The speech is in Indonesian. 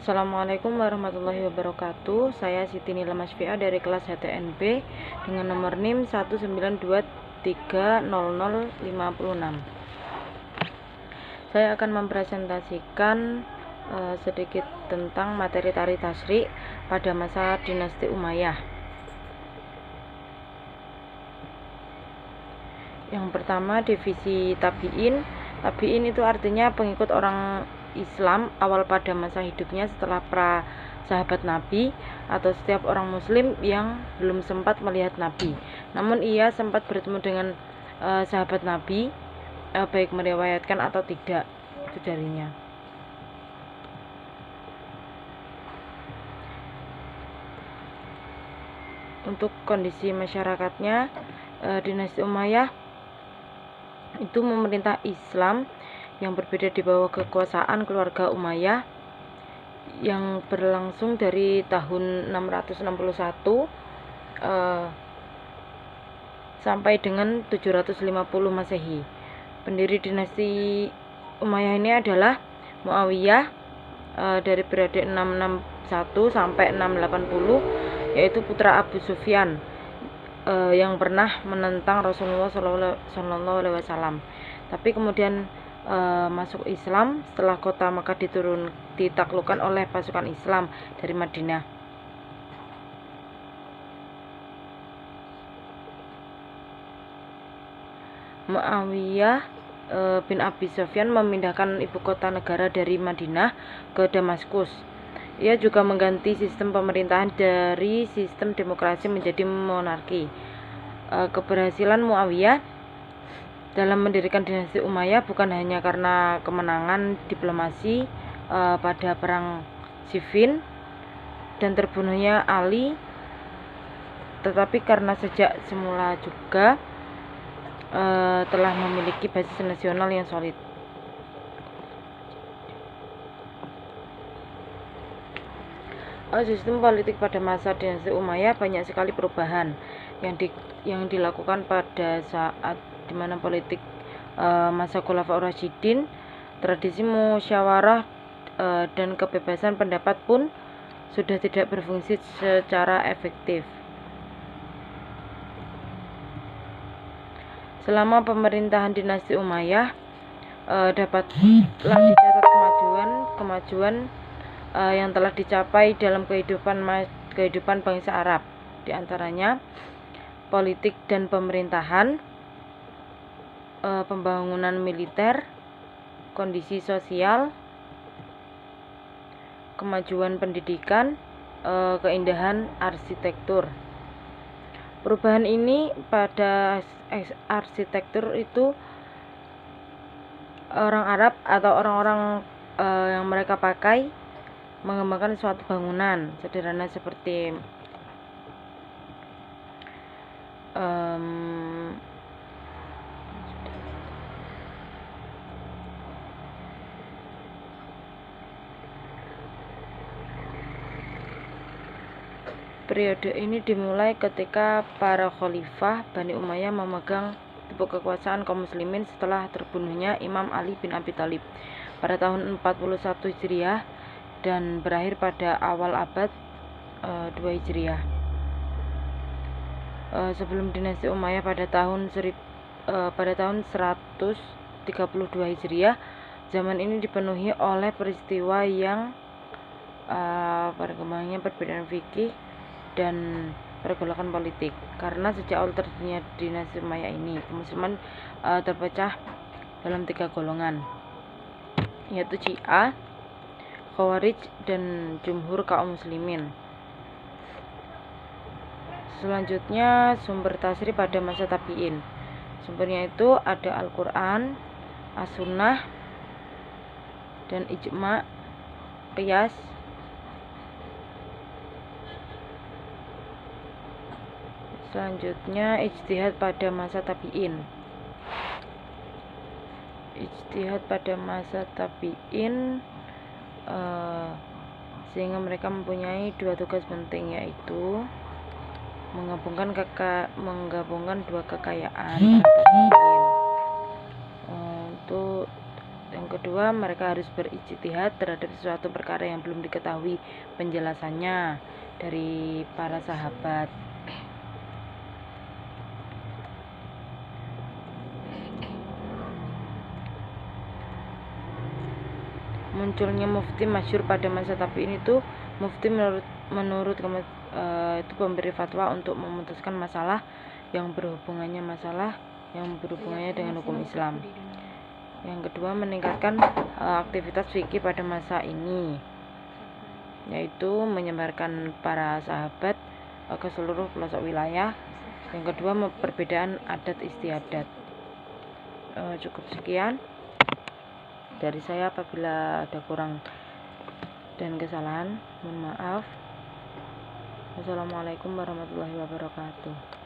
Assalamualaikum warahmatullahi wabarakatuh. Saya Siti Nila Masfiah dari kelas HTNB dengan nomor NIM 192300506. Saya akan mempresentasikan sedikit tentang materi tari tasyrik pada masa dinasti Umayyah. Yang pertama, divisi tabi'in. Tabi'in itu artinya pengikut orang Islam awal pada masa hidupnya setelah para sahabat Nabi, atau setiap orang muslim yang belum sempat melihat Nabi namun ia sempat bertemu dengan sahabat Nabi, baik meriwayatkan atau tidak, itu darinya. Untuk kondisi masyarakatnya, dinasti Umayyah itu memerintah Islam yang berbeda di bawah kekuasaan keluarga Umayyah yang berlangsung dari tahun 661 sampai dengan 750 Masehi. Pendiri dinasti Umayyah ini adalah Muawiyah dari periode 661 sampai 680, yaitu putra Abu Sufyan yang pernah menentang Rasulullah SAW. Tapi kemudian masuk Islam setelah kota Makkah ditaklukkan oleh pasukan Islam dari Madinah. Muawiyah bin Abi Sufyan memindahkan ibu kota negara dari Madinah ke Damaskus. Ia juga mengganti sistem pemerintahan dari sistem demokrasi menjadi monarki. Keberhasilan Muawiyah dalam mendirikan dinasti Umayyah bukan hanya karena kemenangan diplomasi pada perang Siffin dan terbunuhnya Ali, tetapi karena sejak semula juga telah memiliki basis nasional yang solid. Sistem politik pada masa dinasti Umayyah banyak sekali perubahan yang dilakukan pada saat di mana politik masa Khulafaur Rasyidin, tradisi musyawarah dan kebebasan pendapat pun sudah tidak berfungsi secara efektif. Selama pemerintahan dinasti Umayyah dapatlah dicatat kemajuan yang telah dicapai dalam kehidupan bangsa Arab, di antaranya politik dan pemerintahan, pembangunan militer, kondisi sosial, kemajuan pendidikan, keindahan arsitektur. Perubahan ini pada arsitektur itu orang Arab atau orang-orang yang mereka pakai mengembangkan suatu bangunan sederhana seperti periode ini dimulai ketika para khalifah Bani Umayyah memegang tepuk kekuasaan kaum muslimin setelah terbunuhnya Imam Ali bin Abi Thalib pada tahun 41 Hijriah dan berakhir pada awal abad 2 Hijriah. Sebelum dinasti Umayyah pada tahun 132 Hijriah, zaman ini dipenuhi oleh peristiwa yang perkembangannya perbedaan fikih dan pergolakan politik. Karena sejak awal terjadinya dinasti Umayyah ini, kemusliman terpecah dalam 3 golongan, yaitu Syiah, Khawarij, dan jumhur kaum muslimin. Selanjutnya, sumber tasyrik pada masa tabi'in. Sumbernya itu ada Al-Quran, As-Sunnah, dan Ijma', Qiyas. Selanjutnya, ijtihad pada masa tabi'in. Ijtihad pada masa tabi'in sehingga mereka mempunyai 2 tugas penting, yaitu menggabungkan 2 kekayaan para tabi'in. Untuk yang kedua, mereka harus berijtihad terhadap sesuatu perkara yang belum diketahui penjelasannya dari para sahabat. Munculnya mufti masyhur pada masa tabi'in itu, mufti menurut itu pemberi fatwa untuk memutuskan masalah yang berhubungannya dengan hukum Islam. Yang kedua, meningkatkan aktivitas fikih pada masa ini, yaitu menyebarkan para sahabat ke seluruh pelosok wilayah. Yang kedua, perbedaan adat istiadat. Cukup sekian dari saya. Apabila ada kurang dan kesalahan, mohon maaf. Wassalamualaikum warahmatullahi wabarakatuh.